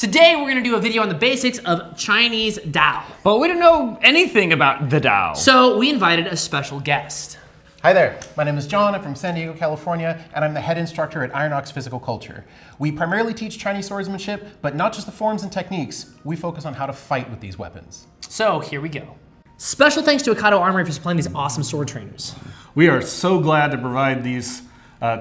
Today we're gonna do a video on the basics of Chinese Dao. But we don't know anything about the Dao. So we invited a special guest. Hi there, my name is John, I'm from San Diego, California, and I'm the head instructor at Iron Ox Physical Culture. We primarily teach Chinese swordsmanship, but not just the forms and techniques, we focus on how to fight with these weapons. So here we go. Special thanks to Ocado Armory for supplying these awesome sword trainers. We are so glad to provide these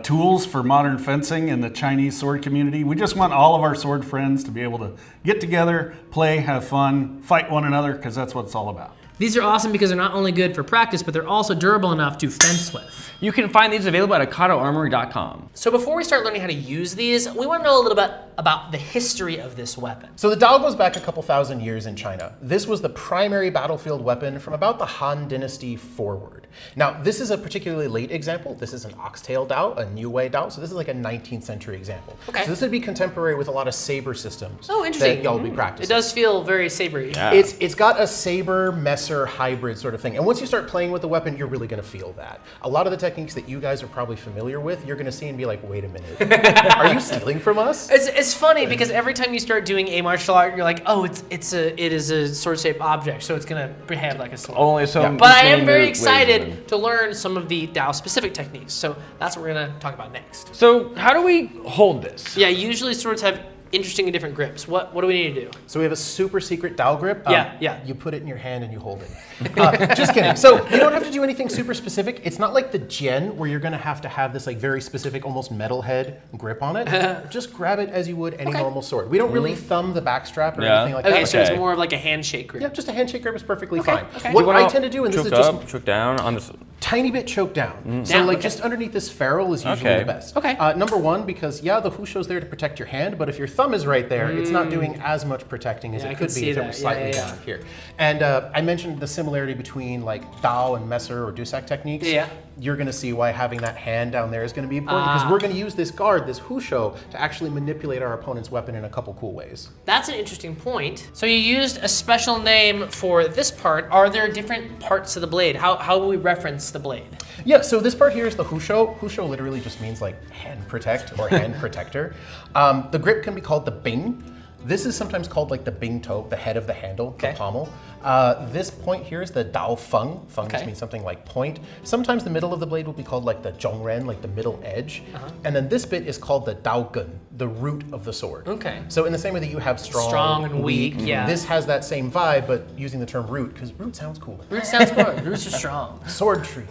tools for modern fencing in the Chinese sword community. We just want all of our sword friends to be able to get together, play, have fun, fight one another, because that's what it's all about. These are awesome because they're not only good for practice, but they're also durable enough to fence with. You can find these available at ocadoarmory.com. So before we start learning how to use these, we want to know a little bit about the history of this weapon. So the Dao goes back a couple thousand years in China. This was the primary battlefield weapon from about the Han Dynasty forward. Now, this is a particularly late example. This is an oxtail Dao, a Niu Wei Dao, so this is like a 19th century example. Okay. So this would be contemporary with a lot of saber systems. Oh, interesting. That y'all will be practicing. It does feel very sabery. Yeah. It's got a saber messer hybrid sort of thing. And once you start playing with the weapon, you're really gonna feel that. A lot of the techniques that you guys are probably familiar with, you're gonna see and be like, wait a minute, are you stealing from us? It's funny because every time you start doing a martial art, you're like, oh, it is a sword-shaped object, so it's gonna behave like a sword. Only so. But I am very excited to learn some of the Dao-specific techniques, so that's what we're gonna talk about next. So how do we hold this? Yeah, usually swords have interesting and different grips. What do we need to do? So we have a super secret Dao grip. Yeah. You put it in your hand and you hold it. Just kidding. So you don't have to do anything super specific. It's not like the Jian where you're gonna have to have this like very specific, almost metalhead grip on it. Just grab it as you would any normal sword. We don't really thumb the backstrap or anything like that. Okay, so it's more of like a handshake grip. Yeah, just a handshake grip is perfectly fine. Okay. What I tend to do, and this is Choke just up, choke down on this. tiny bit choked down. So Down, like okay. just underneath this ferrule is usually the best. Okay. Number one, because yeah, the Hushou's there to protect your hand, but if your thumb is right there, it's not doing as much protecting as Yeah, I it can could see be if that. it was slightly down here. And I mentioned the similarity between like Dao and Messer or Dusak techniques. Yeah. You're gonna see why having that hand down there is gonna be important because we're gonna use this guard, this Hushou, to actually manipulate our opponent's weapon in a couple cool ways. That's an interesting point. So you used a special name for this part. Are there different parts of the blade? How will we reference the blade? Yeah, so this part here is the Hushou. Hushou literally just means like hand protect or hand protector. The grip can be called the Bing. This is sometimes called like the Bing toe, the head of the handle, the pommel. This point here is the Dao Feng. Feng just means something like point. Sometimes the middle of the blade will be called like the Zhongren, like the middle edge. And then this bit is called the Dao Gun, the root of the sword. Okay. So in the same way that you have strong and weak, yeah. This has that same vibe, but using the term root, because root sounds cool. Root sounds good. Roots are strong. Sword tree.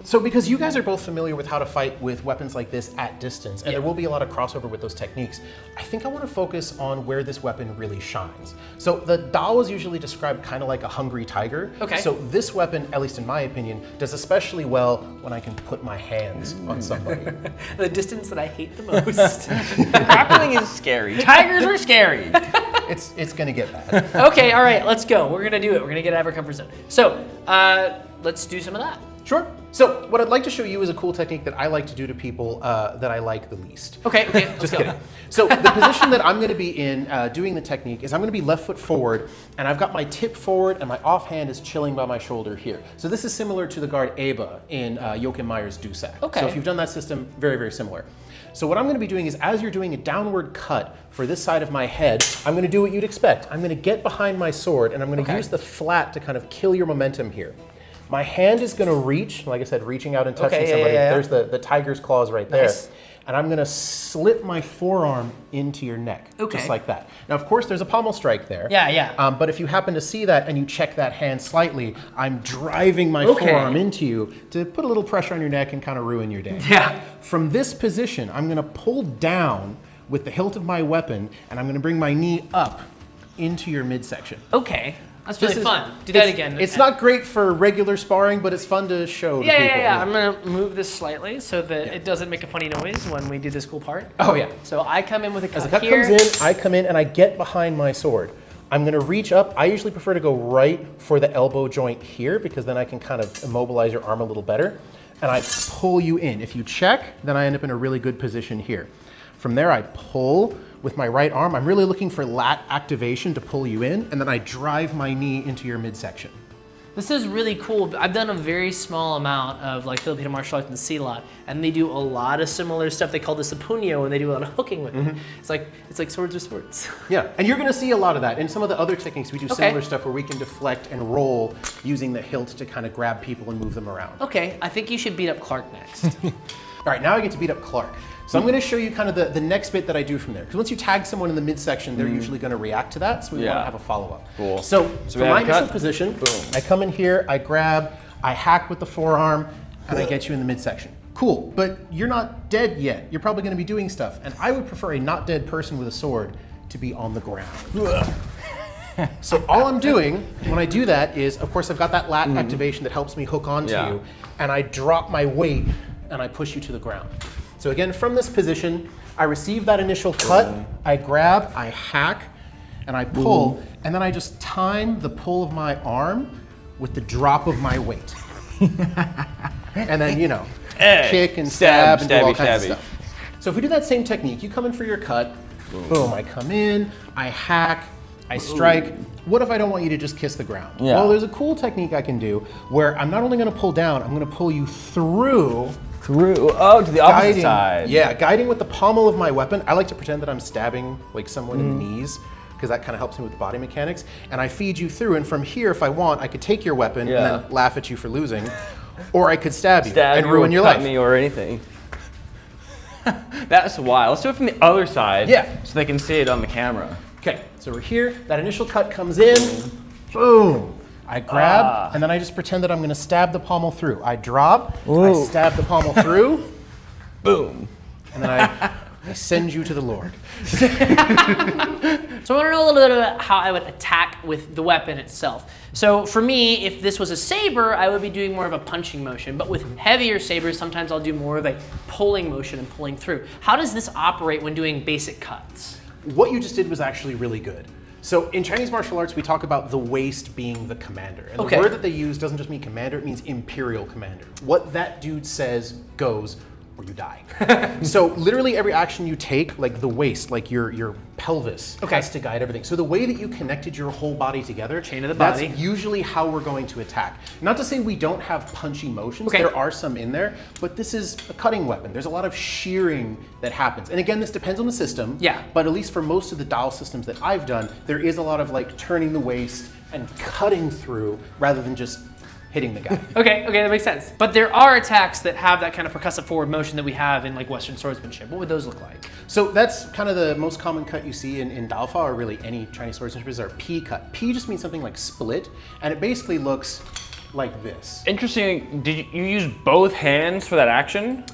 So because you guys are both familiar with how to fight with weapons like this at distance, and there will be a lot of crossover with those techniques, I think I want to focus on where this weapon really shines. So the Dao is usually described kind of like a hungry tiger. Okay. So this weapon, at least in my opinion, does especially well when I can put my hands on somebody. The distance that I hate the most. Grappling is scary. Tigers are scary. It's gonna get bad. Okay, all right, let's go. We're gonna do it. We're gonna get out of our comfort zone. So let's do some of that. Sure. So what I'd like to show you is a cool technique that I like to do to people that I like the least. Okay, let's Just go. kidding. So the position that I'm going to be in doing the technique is I'm going to be left foot forward, and I've got my tip forward, and my offhand is chilling by my shoulder here. So this is similar to the guard Eba in Joachim Meyer's Dusak. Okay. So if you've done that system, very, very similar. So what I'm going to be doing is as you're doing a downward cut for this side of my head, I'm going to do what you'd expect. I'm going to get behind my sword, and I'm going to use the flat to kind of kill your momentum here. My hand is going to reach, like I said, reaching out and touching somebody. There's the tiger's claws right there. Nice. And I'm going to slip my forearm into your neck, just like that. Now, of course, there's a pommel strike there. Yeah. But if you happen to see that and you check that hand slightly, I'm driving my forearm into you to put a little pressure on your neck and kind of ruin your day. Yeah. From this position, I'm going to pull down with the hilt of my weapon, and I'm going to bring my knee up into your midsection. Okay. That's really fun. Do that again. It's not great for regular sparring, but it's fun to show to people. Yeah. I'm gonna move this slightly so that it doesn't make a funny noise when we do this cool part. Oh yeah. So I come in with a cut As the cut here. comes in, I come in and I get behind my sword. I'm gonna reach up. I usually prefer to go right for the elbow joint here because then I can kind of immobilize your arm a little better. And I pull you in. If you check, then I end up in a really good position here. From there, I pull with my right arm. I'm really looking for lat activation to pull you in, and then I drive my knee into your midsection. This is really cool. I've done a very small amount of like Filipino martial arts in the Silat, and they do a lot of similar stuff. They call this a puño, and they do a lot of hooking with it. It's like swords are swords. Yeah, and you're gonna see a lot of that. In some of the other techniques, we do similar stuff where we can deflect and roll using the hilt to kind of grab people and move them around. Okay, I think you should beat up Clark next. All right, now I get to beat up Clark. So I'm gonna show you kind of the next bit that I do from there. Because once you tag someone in the midsection, they're usually gonna react to that, so we wanna have a follow-up. Cool. So we for have my a initial cut? position, Boom. I come in here, I grab, I hack with the forearm, and I get you in the midsection. Cool, but you're not dead yet. You're probably gonna be doing stuff. And I would prefer a not dead person with a sword to be on the ground. So all I'm doing when I do that is, of course, I've got that lat activation that helps me hook onto you, and I drop my weight and I push you to the ground. So again, from this position, I receive that initial cut, I grab, I hack, and I pull, and then I just time the pull of my arm with the drop of my weight. And then, you know, kick and stab and do all kinds of stuff. So if we do that same technique, you come in for your cut, boom, I come in, I hack, I strike. What if I don't want you to just kiss the ground? Yeah. Well, there's a cool technique I can do where I'm not only gonna pull down, I'm gonna pull you through. Oh, to the opposite side. Yeah, guiding with the pommel of my weapon. I like to pretend that I'm stabbing like someone in the knees, because that kind of helps me with the body mechanics. And I feed you through, and from here, if I want, I could take your weapon and then laugh at you for losing, or I could stab you and ruin your life. Me or anything. That's wild. Let's do it from the other side. Yeah. So they can see it on the camera. Okay, so we're here. That initial cut comes in. Boom. I grab, and then I just pretend that I'm going to stab the pommel through. I drop, I stab the pommel through, Boom. and then I send you to the Lord. So I want to know a little bit about how I would attack with the weapon itself. So for me, if this was a saber, I would be doing more of a punching motion. But with heavier sabers, sometimes I'll do more of a pulling motion and pulling through. How does this operate when doing basic cuts? What you just did was actually really good. So in Chinese martial arts, we talk about the waist being the commander. And the word that they use doesn't just mean commander, it means imperial commander. What that dude says goes, or you die. So literally every action you take, like the waist, like your pelvis, has to guide everything. So the way that you connected your whole body together, chain of the body, that's usually how we're going to attack. Not to say we don't have punchy motions, there are some in there, but this is a cutting weapon. There's a lot of shearing that happens. And again, this depends on the system, but at least for most of the Dao systems that I've done, there is a lot of like turning the waist and cutting through rather than just hitting the guy. Okay, that makes sense. But there are attacks that have that kind of percussive forward motion that we have in like Western swordsmanship. What would those look like? So that's kind of the most common cut you see in Daofa, or really any Chinese swordsmanship, is our P cut. P just means something like split, and it basically looks like this. Interesting. Did you use both hands for that action?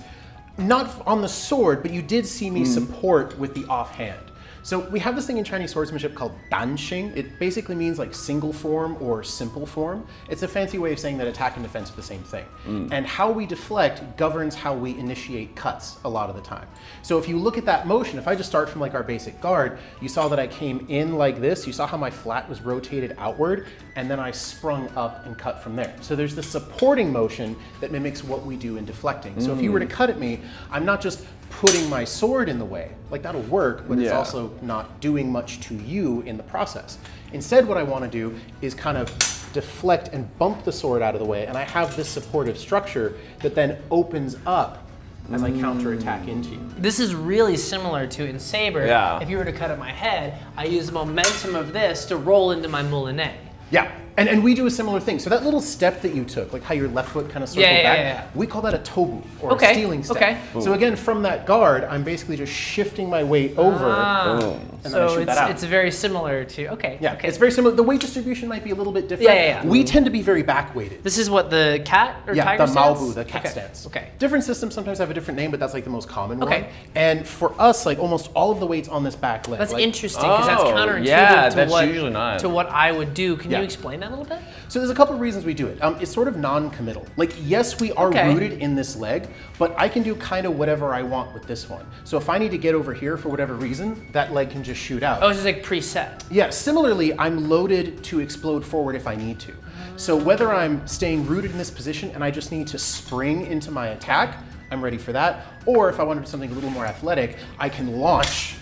Not on the sword, but you did see me support with the offhand. So we have this thing in Chinese swordsmanship called danxing. It basically means like single form or simple form. It's a fancy way of saying that attack and defense are the same thing. And how we deflect governs how we initiate cuts a lot of the time. So if you look at that motion, if I just start from like our basic guard, you saw that I came in like this. You saw how my flat was rotated outward, and then I sprung up and cut from there. So there's the supporting motion that mimics what we do in deflecting. So if you were to cut at me, I'm not just putting my sword in the way. Like that'll work, but it's also not doing much to you in the process. Instead, what I want to do is kind of deflect and bump the sword out of the way, and I have this supportive structure that then opens up as I counterattack into you. This is really similar to in saber. Yeah. If you were to cut at my head, I use the momentum of this to roll into my moulinet. Yeah, and we do a similar thing. So that little step that you took, like how your left foot kind of circled back, we call that a tobu, or a stealing step. So again, from that guard, I'm basically just shifting my weight over, and then I shoot that out. It's very similar to, It's very similar. The weight distribution might be a little bit different. We tend to be very back-weighted. This is what, the cat or tiger the stance? Maobu, the cat stance. Okay. Different systems sometimes have a different name, but that's like the most common one. And for us, like almost all of the weight's on this back leg. That's like, interesting, because that's counterintuitive usually not. to what I would do. Can you explain that a little bit? So there's a couple of reasons we do it. It's sort of non-committal. Like, yes, we are rooted in this leg, but I can do kind of whatever I want with this one. So if I need to get over here for whatever reason, that leg can just shoot out. Oh, it's just like preset. Yeah, similarly, I'm loaded to explode forward if I need to. So whether I'm staying rooted in this position and I just need to spring into my attack, I'm ready for that. Or if I want to do something a little more athletic, I can launch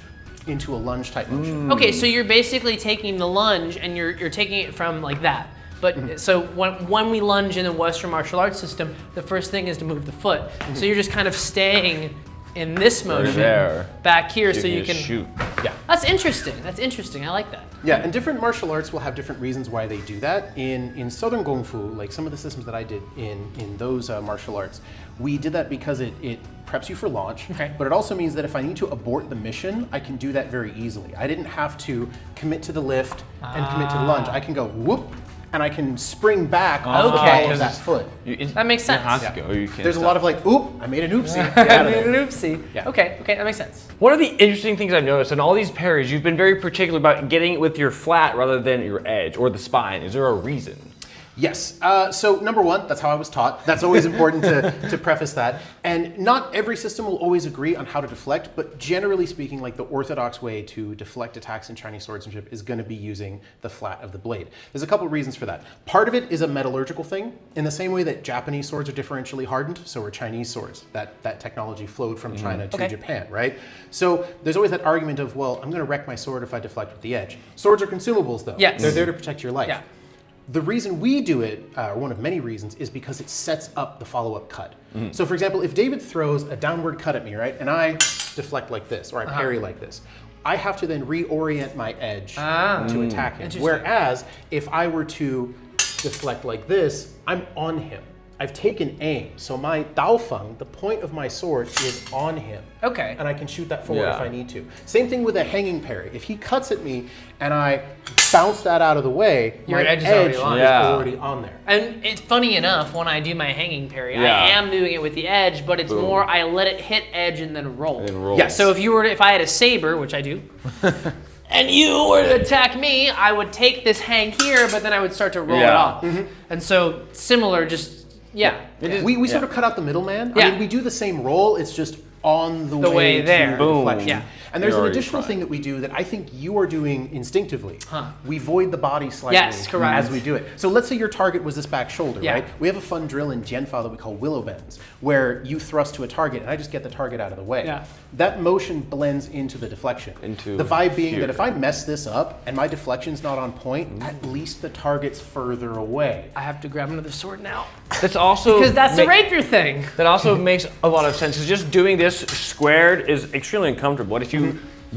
into a lunge type motion. Okay, so you're basically taking the lunge and you're taking it from like that. But so when we lunge in the Western martial arts system, the first thing is to move the foot. So you're just kind of staying in this motion back here, so you can shoot. Yeah. That's interesting. That's interesting. I like that. Yeah, and different martial arts will have different reasons why they do that. In Southern Kung Fu, like some of the systems that I did in those martial arts, we did that because it preps you for launch, but it also means that if I need to abort the mission, I can do that very easily. I didn't have to commit to the lift and commit to the lunge. I can go whoop, and I can spring back off the ball of that foot. That makes sense. There's a lot of like, oop, I made an oopsie. I made an oopsie. Yeah. Okay, that makes sense. One of the interesting things I've noticed in all these parries, you've been very particular about getting it with your flat rather than your edge or the spine. Is there a reason? Yes. So number one, that's how I was taught. That's always important to preface that. And not every system will always agree on how to deflect, but generally speaking, like the orthodox way to deflect attacks in Chinese swordsmanship is going to be using the flat of the blade. There's a couple reasons for that. Part of it is a metallurgical thing, in the same way that Japanese swords are differentially hardened, so are Chinese swords. That technology flowed from China to Japan, right? So there's always that argument of, well, I'm going to wreck my sword if I deflect with the edge. Swords are consumables, though. Yes. They're there to protect your life. Yeah. The reason we do it, or one of many reasons, is because it sets up the follow-up cut. So for example, if David throws a downward cut at me, right, and I deflect like this, or I parry like this, I have to then reorient my edge to attack him. Whereas if I were to deflect like this, I'm on him. I've taken aim, so my Dao Feng, the point of my sword, is on him. Okay. And I can shoot that forward if I need to. Same thing with a hanging parry. If he cuts at me and I bounce that out of the way, Your my edge is edge already on. is already on there. And it's funny enough, when I do my hanging parry, I am doing it with the edge, but it's more I let it hit edge and then roll. Yes. So if I had a saber, which I do, and you were to attack me, I would take this hang here, but then I would start to roll it off. And so similar, just We sort of cut out the middleman. I mean, we do the same roll, it's just on the way there. to deflection. Yeah. And there's an additional thing that we do that I think you are doing instinctively. We void the body slightly as we do it. So let's say your target was this back shoulder, right? We have a fun drill in Jianfa that we call willow bends, where you thrust to a target and I just get the target out of the way. That motion blends into the deflection. The vibe being that if I mess this up and my deflection's not on point, at least the target's further away. I have to grab another sword now. That's also because that's the rapier thing. That also makes a lot of sense. Because just doing this squared is extremely uncomfortable. But if you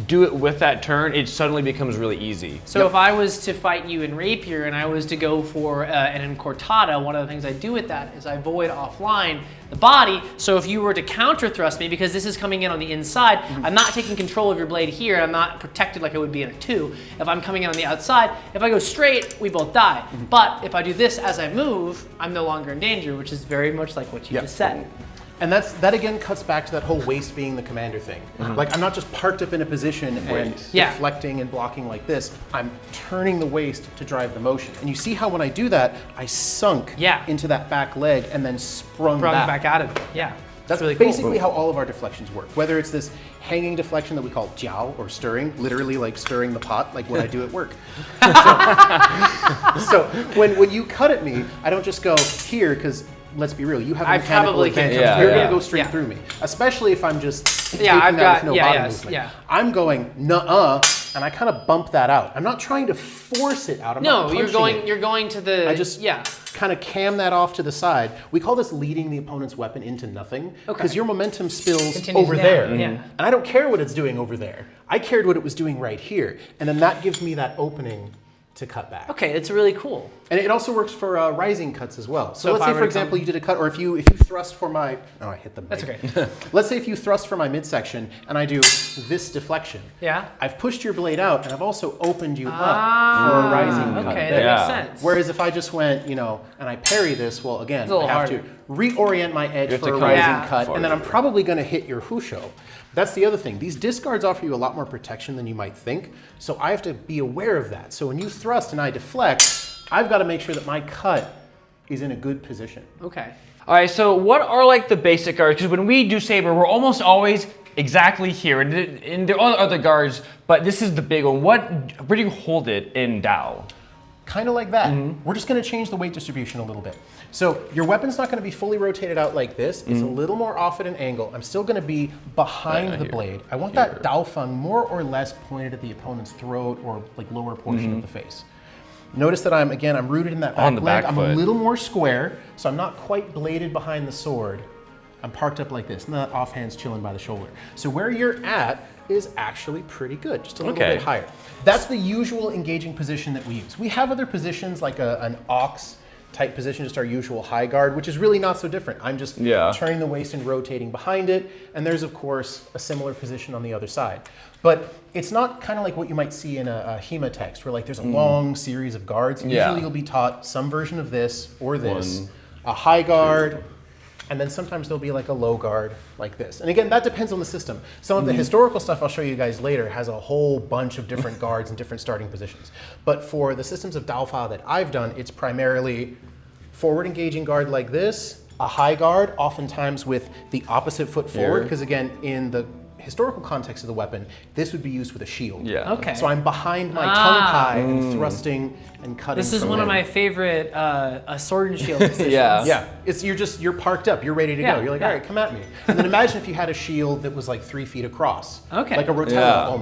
do it with that turn, it suddenly becomes really easy. So if I was to fight you in rapier and I was to go for an incortada, one of the things I do with that is I void offline the body. So if you were to counter thrust me, because this is coming in on the inside, I'm not taking control of your blade here. I'm not protected like I would be in a 2. If I'm coming in on the outside, if I go straight, we both die. But if I do this as I move, I'm no longer in danger, which is very much like what you just said. And that again cuts back to that whole waist being the commander thing. Like I'm not just parked up in a position and deflecting and blocking like this. I'm turning the waist to drive the motion. And you see how when I do that, I sunk into that back leg and then sprung back out of it. Yeah. That's really basically how all of our deflections work. Whether it's this hanging deflection that we call jiao or stirring, literally like stirring the pot, like what I do at work. So when you cut at me, I don't just go here because let's be real, you have a mechanical advantage. You're going to go straight through me, especially if I'm just taking that with no body movement. I'm going nuh-uh, and I kind of bump that out. I'm not trying to force it out. I'm not punching it. You're going to the. I just kind of cam that off to the side. We call this leading the opponent's weapon into nothing because your momentum spills over there. And I don't care what it's doing over there. I cared what it was doing right here, and then that gives me that opening to cut back. Okay, it's really cool. And it also works for rising cuts as well. So let's say, for example, you did a cut, or if you thrust for my, oh, I hit the mic. That's okay. Let's say if you thrust for my midsection and I do this deflection. I've pushed your blade out and I've also opened you up for a rising cut. Okay, that makes sense. Whereas if I just went, and I parry this, well, again, I have to reorient my edge for a rising cut, and then I'm probably going to hit your husho. That's the other thing. These discards offer you a lot more protection than you might think, so I have to be aware of that. So when you thrust and I deflect, I've got to make sure that my cut is in a good position. Okay. All right, so what are like the basic guards? Because when we do saber, we're almost always exactly here, and there are other guards, but this is the big one. Where do you hold it in Dao? Kind of like that. We're just going to change the weight distribution a little bit. So your weapon's not going to be fully rotated out like this. It's a little more off at an angle. I'm still going to be behind the blade. I want that Dao Feng more or less pointed at the opponent's throat or like lower portion of the face. Notice that I'm rooted in that back On the leg. back I'm a foot. little more square, so I'm not quite bladed behind the sword. I'm parked up like this, and the offhand's chilling by the shoulder. So where you're at is actually pretty good, just a little bit higher. That's the usual engaging position that we use. We have other positions like an ox type position, just our usual high guard, which is really not so different. I'm just turning the waist and rotating behind it, and there's of course a similar position on the other side. But it's not kind of like what you might see in a HEMA text, where like there's a long series of guards. Usually you'll be taught some version of this or this, a high guard, and then sometimes there'll be like a low guard like this. And again, that depends on the system. Some of the historical stuff I'll show you guys later has a whole bunch of different guards and different starting positions. But for the systems of Dao Fa that I've done, it's primarily forward engaging guard like this, a high guard, oftentimes with the opposite foot forward, because again, in the historical context of the weapon, this would be used with a shield. Yeah. Okay. So I'm behind my tongue tie and thrusting and cutting. This is from one of there. my favorite a sword and shield positions. Yeah, you're parked up, you're ready to go. You're like, all right, come at me. And then imagine if you had a shield that was like 3 feet across. Okay. Like a rotella,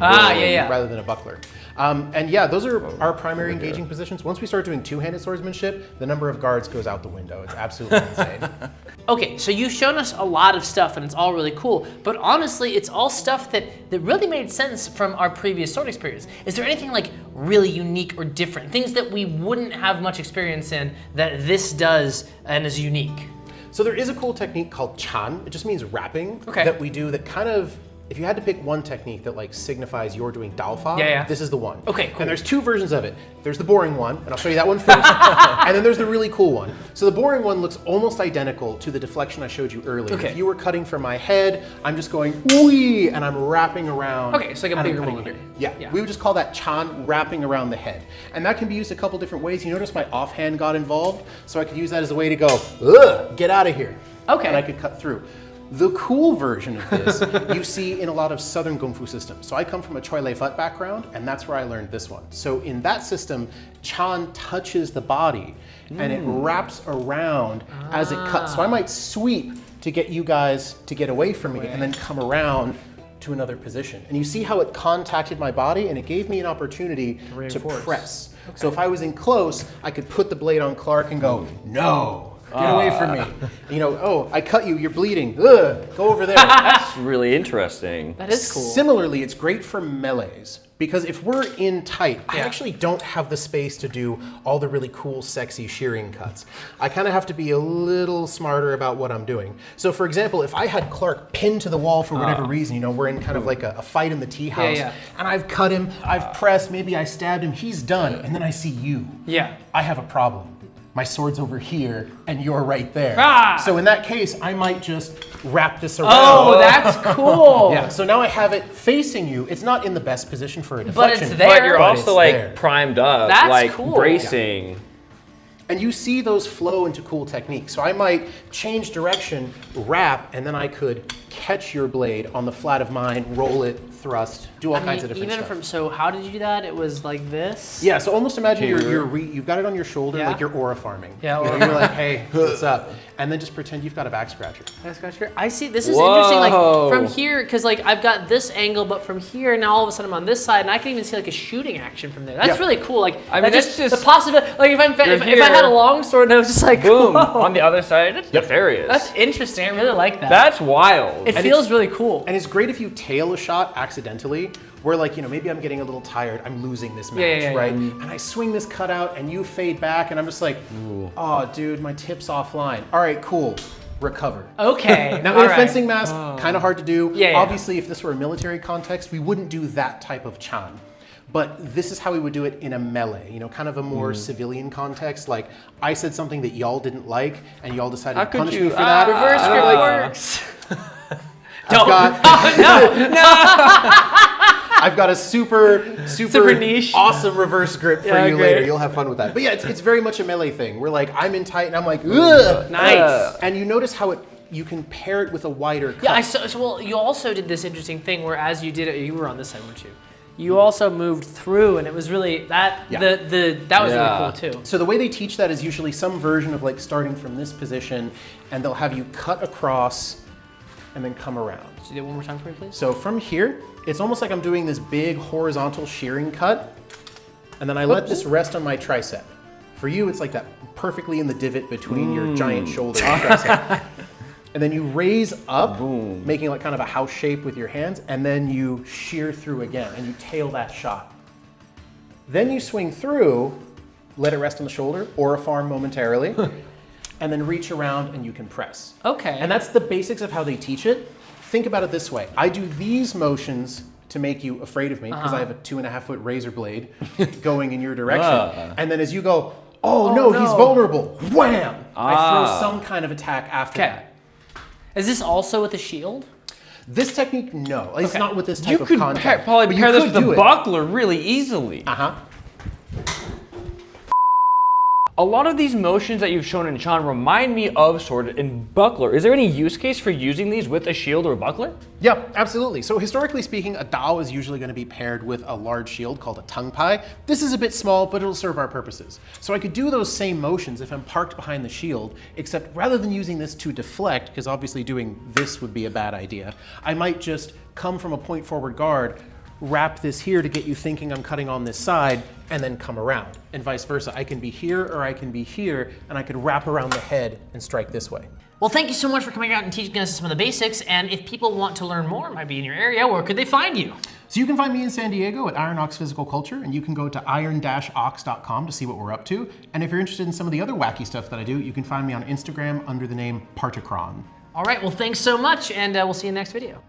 rather than a buckler. And yeah, those are our primary engaging positions. Once we start doing two-handed swordsmanship, the number of guards goes out the window. It's absolutely insane. Okay, so you've shown us a lot of stuff and it's all really cool, but honestly, it's all stuff that really made sense from our previous sword experience. Is there anything like really unique or different? Things that we wouldn't have much experience in that this does and is unique? So there is a cool technique called chan. It just means wrapping that we do that kind of, if you had to pick one technique that like signifies you're doing Dao Fa, this is the one. Okay, cool. And there's 2 versions of it. There's the boring one, and I'll show you that one first. And then there's the really cool one. So the boring one looks almost identical to the deflection I showed you earlier. Okay. If you were cutting from my head, I'm just going wee, and I'm wrapping around. Okay, so like a and I'm bigger cutting one. here. Yeah, we would just call that chan, wrapping around the head. And that can be used a couple different ways. You notice my offhand got involved, so I could use that as a way to go, ugh, get out of here. Okay. And I could cut through. The cool version of this you see in a lot of Southern Kung Fu systems. So I come from a Choi Lei Fut background, and that's where I learned this one. So in that system, Chan touches the body, and it wraps around as it cuts. So I might sweep to get you guys to get away from me, and then come around to another position. And you see how it contacted my body, and it gave me an opportunity to press. So if I was in close, I could put the blade on Clark and go, no. Get away from me. You know, oh, I cut you, you're bleeding. Ugh, go over there. That's really interesting. That is cool. Similarly, it's great for melees, because if we're in tight, I actually don't have the space to do all the really cool, sexy shearing cuts. I kind of have to be a little smarter about what I'm doing. So for example, if I had Clark pinned to the wall for whatever reason, you know, we're in kind of like a fight in the tea house, and I've cut him, I've pressed, maybe I stabbed him, he's done, and then I see you. Yeah. I have a problem. My sword's over here, and you're right there. Ah! So in that case, I might just wrap this around. Oh, that's cool. Yeah, so now I have it facing you. It's not in the best position for a But deflection. it's there. But you're But also it's like there. primed up, That's like cool. bracing. And you see those flow into cool techniques. So I might change direction, wrap, and then I could catch your blade on the flat of mine, roll it, thrust, do all kinds of different even stuff. so how did you do that? It was like this? Yeah, so almost imagine you've got it on your shoulder like you're aura farming. Yeah, You know, you're like, hey, what's up? And then just pretend you've got a back scratcher. I see, this is interesting, like Whoa. from here, because like I've got this angle, but from here, now all of a sudden I'm on this side, and I can even see like a shooting action from there. That's Yeah. really cool. Like, I mean, that that's just- the possibility, like if I You're had a here. long sword, and I was just like, Boom. whoa. On the other side, it's nefarious. That's interesting, I really like that. That's wild. It feels really cool. And it's great if you tail a shot accidentally, where like, you know, maybe I'm getting a little tired, I'm losing this match, yeah, right? And I swing this cutout and you fade back and I'm just like, oh dude, my tip's offline. All right, cool, recover. Okay, Now all in a right. fencing mask, kind of hard to do. Yeah. Obviously, if this were a military context, we wouldn't do that type of chan. But this is how we would do it in a melee, you know, kind of a more civilian context. Like, I said something that y'all didn't like, and y'all decided to could punish you- me for that. Reverse And grip I'm like, works. I've got, I've got a super niche. awesome reverse grip for Yeah, you great. later. You'll have fun with that. But yeah, it's very much a melee thing. We're like, I'm in tight, and I'm like, ugh. Nice. And you notice how you can pair it with a wider cut. Yeah, well, you also did this interesting thing where as you did it, you were on this side, weren't you? You also moved through, and it was really that that was really cool too. So the way they teach that is usually some version of like starting from this position, and they'll have you cut across and then come around. So do it one more time for me, please. So from here, it's almost like I'm doing this big horizontal shearing cut, and then I let this rest on my tricep. For you, it's like that perfectly in the divot between your giant shoulder and tricep. And then you raise up, making like kind of a house shape with your hands, and then you shear through again, and you tail that shot. Then you swing through, let it rest on the shoulder or a farm momentarily, and then reach around and you can press. Okay. And that's the basics of how they teach it. Think about it this way. I do these motions to make you afraid of me because I have a 2.5-foot razor blade going in your direction. And then as you go, oh no, he's vulnerable, wham! I throw some kind of attack after that. Is this also with a shield? This technique, no. It's not with this type You of could contact. probably but pair you this could with do a it. buckler really easily. A lot of these motions that you've shown in Chan remind me of sword and buckler. Is there any use case for using these with a shield or a buckler? Yeah, absolutely. So historically speaking, a Dao is usually going to be paired with a large shield called a tongue pie. This is a bit small, but it'll serve our purposes. So I could do those same motions if I'm parked behind the shield, except rather than using this to deflect, because obviously doing this would be a bad idea, I might just come from a point forward guard, wrap this here to get you thinking I'm cutting on this side, and then come around, and vice versa. I can be here or I can be here, and I could wrap around the head and strike this way. Well, thank you so much for coming out and teaching us some of the basics. And if people want to learn more, might be in your area, where could they find you? So you can find me in San Diego at Iron Ox Physical Culture, and you can go to iron-ox.com to see what we're up to. And if you're interested in some of the other wacky stuff that I do, you can find me on Instagram under the name Particron. All right, well, thanks so much, and we'll see you in the next video.